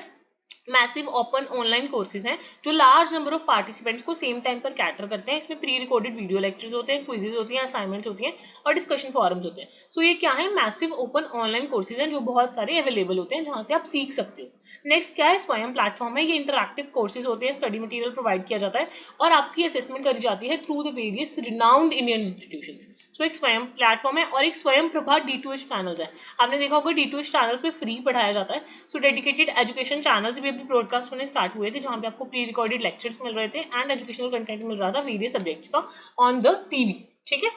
मैसिव ओपन ऑनलाइन कोर्सेज हैं जो लार्ज नंबर ऑफ पार्टिसिपेंट्स को सेम टाइम पर कैटर करते हैं। इसमें प्री रिकॉर्डेड वीडियो लेक्चर्स होते हैं, क्विजेज होती हैं, असाइनमेंट्स होती हैं और डिस्कशन फोरम्स होते हैं। सो ये क्या है, मैसिव ओपन ऑनलाइन कोर्सेज हैं जो बहुत सारे अवेलेबल होते हैं जहां से आप सीख सकते हो। नेक्स्ट क्या है, स्वयं प्लेटफॉर्म है, ये इंटरैक्टिव कोर्सेज होते हैं, स्टडी मटेरियल प्रोवाइड किया जाता है और आपकी असेसमेंट करी जाती है through the various renowned Indian institutions. So एक स्वयं प्लेटफॉर्म है और एक स्वयं प्रभा D2H चैनल्स है। आपने देखा होगा D2H चैनल्स पे फ्री पढ़ाया जाता है। सो डेडिकेटेड एजुकेशन चैनल्स भी ब्रॉडकास्ट होने स्टार्ट हुए थे जहां पे आपको प्री रिकॉर्डेड लेक्चर्स मिल रहे थे एंड एजुकेशनल कंटेंट मिल रहा था वेरियस सब्जेक्ट्स का ऑन द टीवी, ठीक है।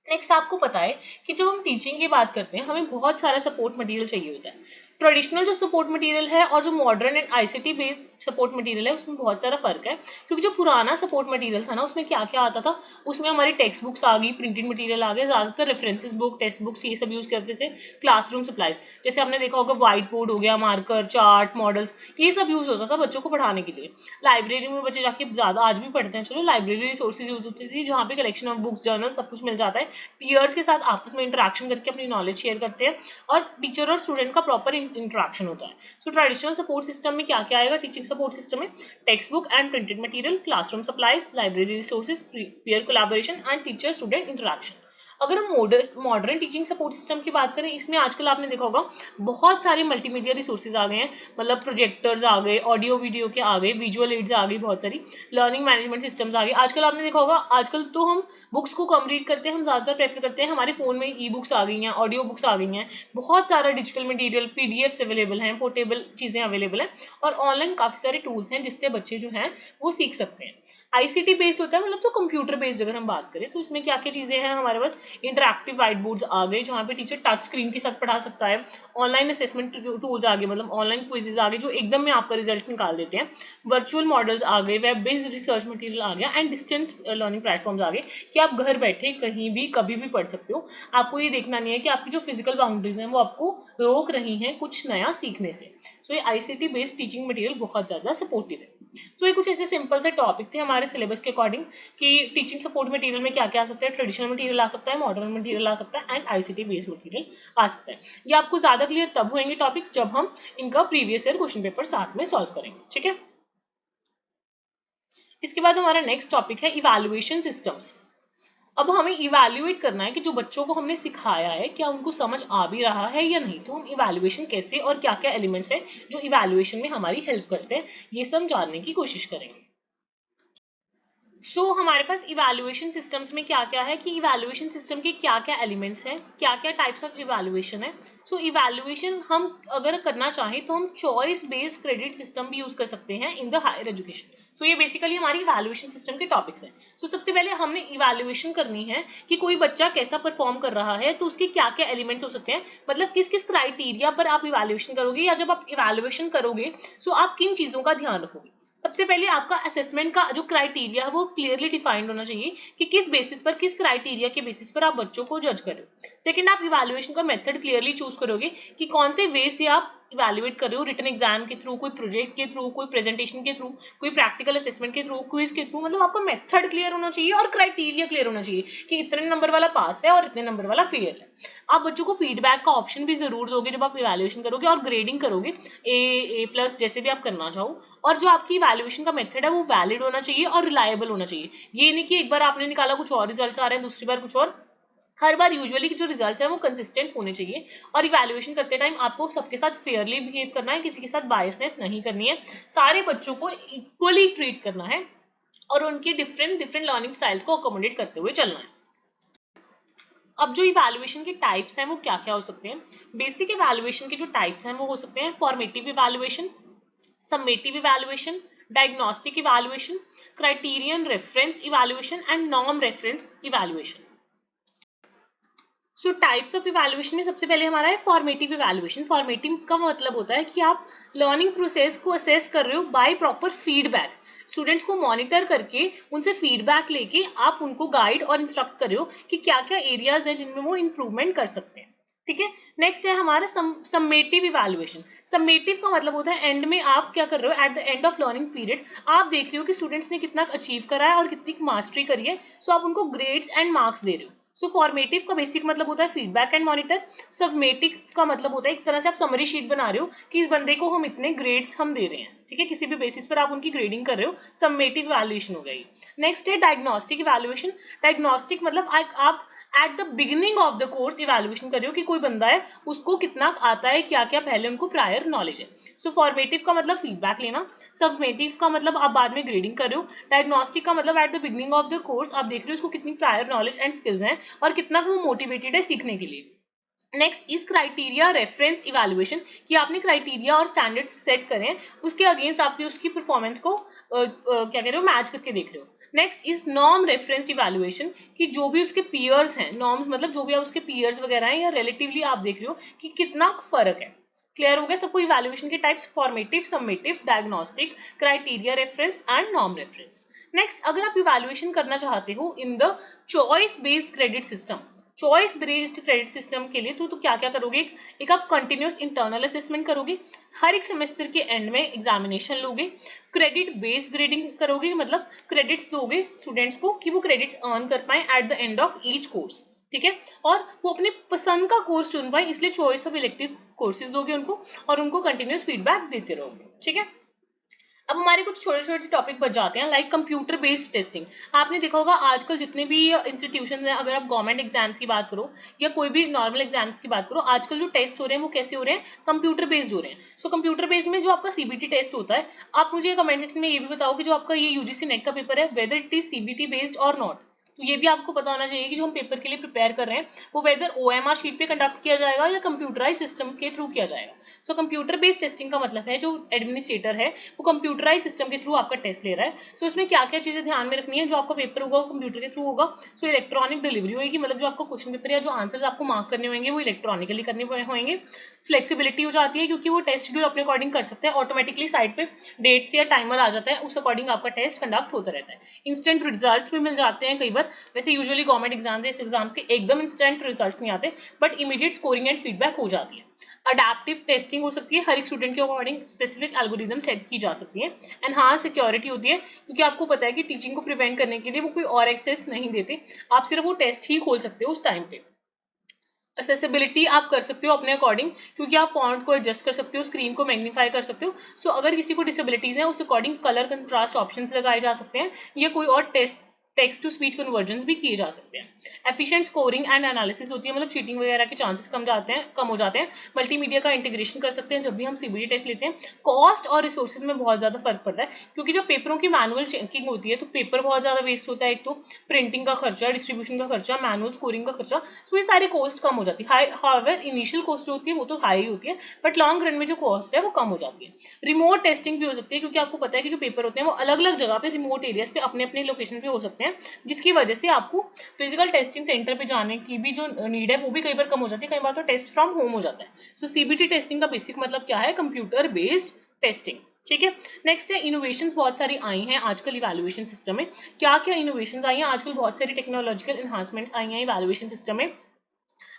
नेक्स्ट आपको पता है कि जब हम टीचिंग की बात करते हैं हमें बहुत सारा सपोर्ट मटेरियल चाहिए होता है। ट्रेडिशनल जो सपोर्ट मटेरियल है और जो modern and ICT based support material है उसमें बहुत सारा फर्क है, क्योंकि जो पुराना सपोर्ट मटेरियल था ना उसमें क्या क्या आता था, उसमें हमारी टेक्स्ट बुक्स आ गई, प्रिंटेड मटेरियल आ गया, ज्यादातर रेफरेंसेस बुक, टेक्स्ट बुक्स ये सब यूज करते थे। क्लासरूम सप्लाईज जैसे आपने देखा होगा, व्हाइट बोर्ड हो गया, मार्कर, चार्ट, मॉडल्स, ये सब यूज होता था बच्चों को पढ़ाने के लिए। लाइब्रेरी में बच्चे जाके ज्यादा आज भी पढ़ते हैं, चलो लाइब्रेरी रिसोर्सेज यूज होती थी जहाँ पे कलेक्शन ऑफ बुक्स, जर्नल सब कुछ मिल जाता है। पीयर्स के साथ आपस में इंटरेक्शन करके अपनी नॉलेज शेयर करते हैं और टीचर और स्टूडेंट का प्रॉपर इंटरेक्शन होता है। सो ट्रेडिशनल सपोर्ट सिस्टम में क्या क्या आएगा, टीचिंग सपोर्ट सिस्टम में text book and printed material, classroom supplies, library resources, peer collaboration and teacher student interaction. अगर हम मॉडर्न टीचिंग सपोर्ट सिस्टम की बात करें, इसमें आजकल आपने देखा होगा बहुत सारे मल्टीमीडिया रिसोर्सेज आ गए हैं, मतलब प्रोजेक्टर्स आ गए, ऑडियो वीडियो के आ गए, विजुअल एड्स आ गई, बहुत सारी लर्निंग मैनेजमेंट सिस्टम्स आ गए। आजकल आपने देखा होगा, आजकल तो हम बुक्स को कम रीड करते हैं, हम ज्यादातर प्रेफर करते हैं हमारे फोन में ई बुक्स आ गई हैं, ऑडियो बुक्स आ गई हैं, बहुत सारा डिजिटल मटेरियल, PDFs अवेलेबल हैं, पोर्टेबल चीजें अवेलेबल हैं और ऑनलाइन काफी सारे टूल्स हैं जिससे बच्चे जो हैं वो सीख सकते हैं। ICT बेस्ड होता है, मतलब तो कंप्यूटर बेस्ड अगर हम बात करें तो इसमें क्या क्या चीजें हैं हमारे पास, इंटरैक्टिव व्हाइट बोर्ड्स आ गए जहाँ पे टीचर टच स्क्रीन के साथ पढ़ा सकता है, ऑनलाइन असेसमेंट टूल्स आ गए, मतलब ऑनलाइन क्विजेज आ गए जो एकदम में आपका रिजल्ट निकाल देते हैं, वर्चुअल मॉडल्स आ गए, वेब बेस्ड रिसर्च मटेरियल आ गया एंड डिस्टेंस लर्निंग प्लेटफॉर्म्स आ गए कि आप घर बैठे कहीं भी कभी भी पढ़ सकते हो। आपको ये देखना नहीं है कि आपकी जो फिजिकल बाउंड्रीज हैं वो आपको रोक रही हैं कुछ नया सीखने से। सो ये ICT बेस्ड टीचिंग मटेरियल बहुत ज्यादा सपोर्टिव है। तो ये कुछ ऐसे सिंपल से टॉपिक थे हमारे सिलेबस के अकॉर्डिंग कि टीचिंग सपोर्ट मटेरियल में क्या क्या आ सकता है, ट्रेडिशनल मटेरियल आ सकता है, मॉडर्न मटेरियल आ सकता है एंड ICT बेस्ड मटेरियल आ सकता है। ये आपको ज्यादा क्लियर तब होंगे टॉपिक्स जब हम इनका प्रीवियस ईयर क्वेश्चन पेपर साथ में सॉल्व करेंगे, ठीक है। इसके बाद हमारा नेक्स्ट टॉपिक है इवैल्यूएशन सिस्टम्स। अब हमें इवैल्यूएट करना है कि जो बच्चों को हमने सिखाया है क्या उनको समझ आ भी रहा है या नहीं, तो हम इवैल्यूएशन कैसे और क्या क्या एलिमेंट्स हैं जो इवैल्यूएशन में हमारी हेल्प करते हैं ये सब जानने की कोशिश करेंगे। सो हमारे पास इवैल्यूएशन सिस्टम्स में क्या क्या है कि इवैल्यूएशन सिस्टम के क्या क्या एलिमेंट्स हैं, क्या क्या टाइप्स ऑफ इवैल्यूएशन है। सो इवैल्यूएशन हम अगर करना चाहें तो हम चॉइस बेस्ड क्रेडिट सिस्टम भी यूज कर सकते हैं इन द हायर एजुकेशन। सो ये बेसिकली हमारी इवैल्यूएशन सिस्टम के टॉपिक्स हैं। सो सबसे पहले हमने इवैल्यूएशन करनी है कि कोई बच्चा कैसा परफॉर्म कर रहा है, तो उसके क्या क्या एलिमेंट्स हो सकते हैं, मतलब किस किस क्राइटेरिया पर आप इवैल्यूएशन करोगे या जब आप इवैल्यूएशन करोगे सो आप किन चीजों का ध्यान रखोगे। सबसे पहले आपका असेसमेंट का जो क्राइटेरिया है वो क्लियरली डिफाइंड होना चाहिए कि किस बेसिस पर, किस क्राइटेरिया के बेसिस पर आप बच्चों को जज करो। सेकंड, आप इवैल्यूएशन का मेथड क्लियरली चूज करोगे कि कौन से वे से आप इवैल्यूएट कर रहे हो, रिटन एग्जाम के थ्रू, कोई प्रोजेक्ट के थ्रू, कोई प्रेजेंटेशन के थ्रू, कोई प्रैक्टिकल असेसमेंट के थ्रू, क्विज के थ्रू, मतलब आपका मेथड क्लियर होना चाहिए और क्राइटेरिया क्लियर होना चाहिए कि इतने नंबर वाला पास है और इतने नंबर वाला फेल है। आप बच्चों को फीडबैक का ऑप्शन भी जरूर दोगे जब आप इवैल्यूएशन करोगे और ग्रेडिंग करोगे, A+ जैसे भी आप करना चाहो। और जो आपकी इवैल्यूएशन का मेथड है वो वैलिड होना चाहिए और रिलायबल होना चाहिए। ये नहीं कि एक बार आपने निकाला कुछ और रिजल्ट आ रहे हैं, दूसरी बार कुछ और, हर बार यूजुअली जो रिजल्ट्स हैं वो कंसिस्टेंट होने चाहिए। और इवैल्यूएशन करते टाइम आपको सबके साथ फेयरली बिहेव करना है, किसी के साथ बायसनेस नहीं करनी है, सारे बच्चों को इक्वली ट्रीट करना है और उनके डिफरेंट डिफरेंट लर्निंग स्टाइल्स को अकोमोडेट करते हुए चलना है। अब जो इवैल्यूएशन के टाइप्स हैं वो क्या क्या हो सकते हैं। बेसिक इवैल्यूएशन के जो टाइप्स हैं वो हो सकते हैं formative evaluation, summative evaluation, diagnostic evaluation, criterion reference evaluation and norm reference evaluation. So types of evaluation में सबसे पहले हमारा है फॉर्मेटिव इवैल्यूएशन। फॉर्मेटिव का मतलब होता है कि आप लर्निंग प्रोसेस को असेस कर रहे हो बाय प्रॉपर फीडबैक। स्टूडेंट्स को मॉनिटर करके उनसे फीडबैक लेके आप उनको गाइड और इंस्ट्रक्ट कर रहे हो कि क्या क्या एरियाज है जिनमें वो इम्प्रूवमेंट कर सकते हैं। ठीक है, नेक्स्ट है हमारा सम्मेटिव इवैल्यूएशन। सम्मेटिव का मतलब होता है एंड में आप क्या कर रहे हो, at the end of learning period आप देख रहे हो कि स्टूडेंट्स ने कितना अचीव करा है और कितनी मास्टरी करी है, सो आप उनको ग्रेड्स एंड मार्क्स दे रहे हो। सो फॉर्मेटिव का बेसिक मतलब होता है फीडबैक एंड मॉनिटर। सबमेटिव का मतलब होता है एक तरह से आप समरी शीट बना रहे हो कि इस बंदे को हम इतने ग्रेड्स हम दे रहे हैं, ठीक है, किसी भी बेसिस पर आप उनकी ग्रेडिंग कर रहे हो, सबमेटिव इवैल्यूएशन हो गई। नेक्स्ट है डायग्नोस्टिक इवैल्यूएशन। डायग्नोस्टिक मतलब आप at the beginning of the course evaluation कर रहे हो कि कोई बंदा है उसको कितना आता है, क्या क्या पहले उनको प्रायर नॉलेज है। सो फॉर्मेटिव का मतलब फीडबैक लेना, सबमेटिव का मतलब आप बाद में ग्रेडिंग कर रहे हो, डायग्नोस्टिक का मतलब at the beginning of the course आप देख रहे हो उसको कितनी प्रायर नॉलेज एंड स्किल्स हैं और कितना वो मोटिवेटेड है सीखने के लिए। Next is criteria reference evaluation, कि आपने क्राइटेरिया और स्टैंडर्ड्स सेट करें, उसके अगेंस्ट आपकी उसकी परफॉर्मेंस को क्या कह रहे हो, मैच करके देख रहे हो। Next is norm reference evaluation, कि जो भी उसके पीयर्स हैं, नॉर्म्स मतलब जो भी आप उसके पीयर्स वगैरह हैं या रिलेटिवली आप देख रहे हो कि कितना फर्क है। क्लियर हो गया सबको इवैल्यूएशन के types, formative, summative, diagnostic, criteria reference and norm reference. Next अगर आप इवैल्यूएशन करना चाहते हो in the choice based credit system, choice based credit system के लिए तो क्या क्या करोगे, एक आप कंटिन्यूस इंटरनल असेसमेंट करोगे, हर एक सेमेस्टर के एंड में एग्जामिनेशन लोगे, क्रेडिट बेस्ड ग्रेडिंग करोगे, मतलब क्रेडिट्स दोगे स्टूडेंट्स को कि वो क्रेडिट्स अर्न कर पाए at the end of each course, ठीक है, और वो अपने पसंद का कोर्स चुन पाए, इसलिए चॉइस ऑफ इलेक्टिव कोर्सेज दोगे उनको और उनको कंटिन्यूस फीडबैक देते रहोगे। ठीक है, अब हमारे कुछ छोटे छोटे टॉपिक बच जाते हैं, लाइक कंप्यूटर बेस्ड टेस्टिंग। आपने देखा होगा आजकल जितने भी इंस्टीट्यूशन हैं, अगर आप गवर्नमेंट एग्जाम्स की बात करो या कोई भी नॉर्मल एग्जाम्स की बात करो, आजकल जो टेस्ट हो रहे हैं वो कैसे हो रहे हैं, कंप्यूटर बेस्ड हो रहे हैं। सो कंप्यूटर बेस्ड में जो आपका सीबीटी टेस्ट होता है, आप मुझे कमेंट सेक्शन में ये भी बताओ कि जो आपका ये यूजीसी नेट का पेपर है, whether it is CBT based और नॉट। तो ये भी आपको पता होना चाहिए कि जो हम पेपर के लिए प्रिपेयर कर रहे हैं वो वेदर ओएमआर शीट पे कंडक्ट किया जाएगा या कंप्यूटराइज सिस्टम के थ्रू किया जाएगा। सो कंप्यूटर बेस्ड टेस्टिंग का मतलब है जो एडमिनिस्ट्रेटर है वो कंप्यूटराइज सिस्टम के थ्रू आपका टेस्ट ले रहा है। सो इसमें क्या क्या चीजें ध्यान में रखनी है, जो आपका पेपर होगा वो कंप्यूटर के थ्रू होगा, सो इलेक्ट्रॉनिक डिलीवरी होगी, मतलब जो आपका क्वेश्चन पेपर या जो आंसर्स आपको मार्क करने होंगे वो इलेक्ट्रॉनिकली करने होंगे। फ्लेक्सिबिलिटी हो जाती है क्योंकि वो टेस्ट शेड्यूल अपने अकॉर्डिंग कर सकते हैं, ऑटोमेटिकली साइड पे डेट से या टाइमर आ जाता है, उस अकॉर्डिंग आपका टेस्ट कंडक्ट होता रहता है। इंस्टेंट रिजल्ट्स भी मिल जाते हैं कई बार, वैसे यूजुअली गवर्नमेंट एग्जाम्स इस एग्जाम्स के एकदम इंस्टेंट रिजल्ट्स नहीं आते, but immediate scoring and feedback हो जाती है। अडेप्टिव टेस्टिंग हो सकती है, हर एक स्टूडेंट के अकॉर्डिंग स्पेसिफिक एल्गोरिदम सेट की जा सकती है। एनहांस सिक्योरिटी होती है क्योंकि आपको पता है कि टीचिंग को प्रिवेंट करने के लिए वो कोई और एक्सेस नहीं देते, आप सिर्फ वो टेस्ट ही खोल सकते हो उस टाइम पे। असेसिबिलिटी आप कर सकते हो अपने अकॉर्डिंग, क्योंकि आप फॉन्ट को एडजस्ट कर सकते हो, स्क्रीन को मैग्नीफाई कर सकते हो। सो अगर किसी को डिसेबिलिटीज है उस अकॉर्डिंग कलर कंट्रास्ट ऑप्शंस लगाए जा सकते हैं, या कोई और टेक्स्ट टू स्पीच कन्वर्जन्स भी किए जा सकते हैं। एफिशिएंट स्कोरिंग एंड एनालिसिस होती है, मतलब चीटिंग वगैरह के चांसेस कम हो जाते हैं। मल्टीमीडिया का इंटीग्रेशन कर सकते हैं जब भी हम सीबीटी टेस्ट लेते हैं। कॉस्ट और रिसोर्सेज में बहुत ज्यादा फर्क पड़ता है, क्योंकि जब पेपरों की मैनुअल चेकिंग होती है तो पेपर बहुत ज्यादा वेस्ट होता है, एक तो प्रिंटिंग का खर्चा, डिस्ट्रीब्यूशन का खर्चा, मैनुअल स्कोरिंग का खर्चा, तो ये सारी कॉस्ट कम हो जाती है। हाउएवर इनिशियल कॉस्ट जो होती है वो तो हाई होती है, बट लॉन्ग रन में जो कॉस्ट है वो कम हो जाती है। रिमोट टेस्टिंग भी हो सकती है, क्योंकि आपको पता है कि जो पेपर होते हैं वो अलग अलग जगह पे रिमोट एरियाज पे अपने अपने लोकेशन पे हो सकते हैं, जिसकी वजह से आपको फिजिकल टेस्टिंग सेंटर पे जाने की भी जो नीड है वो भी कई बार कम हो जाती है, कई बार तो टेस्ट फ्रॉम होम हो जाता है। सो सीबीटी टेस्टिंग का बेसिक मतलब क्या है, कंप्यूटर बेस्ड टेस्टिंग। ठीक है, नेक्स्ट है इनोवेशंस बहुत सारी आई हैं आजकल इवैल्यूएशन सिस्टम में। क्या क्या इनोवेशंस आई हैं आजकल, बहुत सारी टेक्नोलॉजिकल एनहांसमेंट्स आई हैं इवैल्यूएशन सिस्टम में।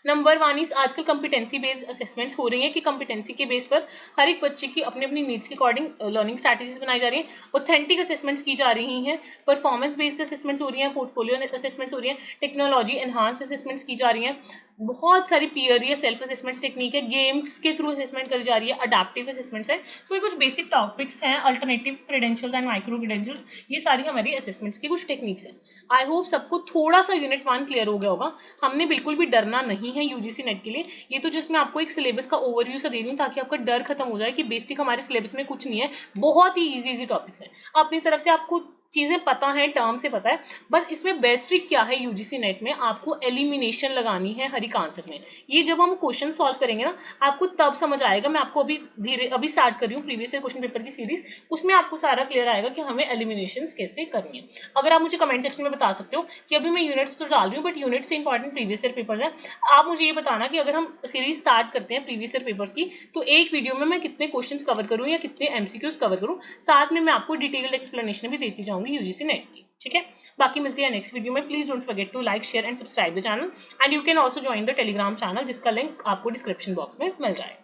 नंबर वन इज आजकल कॉम्पिटेंसी बेस्ड असेसमेंट्स हो रही हैं, कि कॉम्पिटेंसी के बेस पर हर एक बच्चे की अपनी अपनी नीड्स के अकॉर्डिंग लर्निंग स्ट्रैटेजीज बनाई जा रही हैं। ऑथेंटिक असेसमेंट्स की जा रही हैं, परफॉर्मेंस बेस्ड असेसमेंट्स हो रही हैं, पोर्टफोलियो असेसमेंट्स हो रही हैं, टेक्नोलॉजी एनहांस असेसमेंट्स की जा रही हैं, बहुत सारी पीयर या सेल्फ असेसमेंट्स टेक्निक है, गेम्स के थ्रू असेसमेंट करी जा रही है, अडेप्टिव असेसमेंट्स है। तो ये कुछ बेसिक टॉपिक्स हैं, alternative credentials and micro credentials, ये सारी हमारी असेसमेंट्स की कुछ टेक्निक्स हैं। आई होप सबको थोड़ा सा यूनिट 1 क्लियर हो गया होगा। हमने बिल्कुल भी डरना नहीं है यूजीसी नेट के लिए, ये तो जिसमें आपको एक सिलेबस का ओवरव्यू सा दे दूं ताकि आपका डर खत्म हो जाए कि बेसिक हमारे सिलेबस में कुछ नहीं है, बहुत ही इजी टॉपिक्स हैं। अपनी तरफ से आपको चीजें पता है, टर्म से पता है, बस इसमें बेस्ट ट्रिक क्या है यूजीसी नेट में, आपको एलिमिनेशन लगानी है हर एक आंसर में। ये जब हम क्वेश्चन सॉल्व करेंगे ना आपको तब समझ आएगा। मैं आपको अभी स्टार्ट कर रही हूँ प्रीवियस ईयर क्वेश्चन पेपर की सीरीज, उसमें आपको सारा क्लियर आएगा कि हमें एलिमिनेशन कैसे करनी है। अगर आप मुझे कमेंट सेक्शन में बता सकते हो कि अभी मैं यूनिट्स तो डाल रही हूँ बट यूनिट से इंपॉर्टेंट प्रीवियस ईयर पेपर्स है, आप मुझे ये बताना कि अगर हम सीरीज स्टार्ट करते हैं प्रीवियस ईयर पेपर्स की तो एक वीडियो में मैं कितने क्वेश्चंस कवर करूँ या कितने एमसीक्यूज कवर करूँ, साथ में मैं आपको डिटेल्ड एक्सप्लेनेशन भी देती जाऊंगी यूजीसी नेट की। ठीक है, बाकी मिलती है नेक्स्ट वीडियो में। Please don't forget to like share and subscribe the channel and you can also join the Telegram channel जिसका लिंक आपको डिस्क्रिप्शन बॉक्स में मिल जाएगा।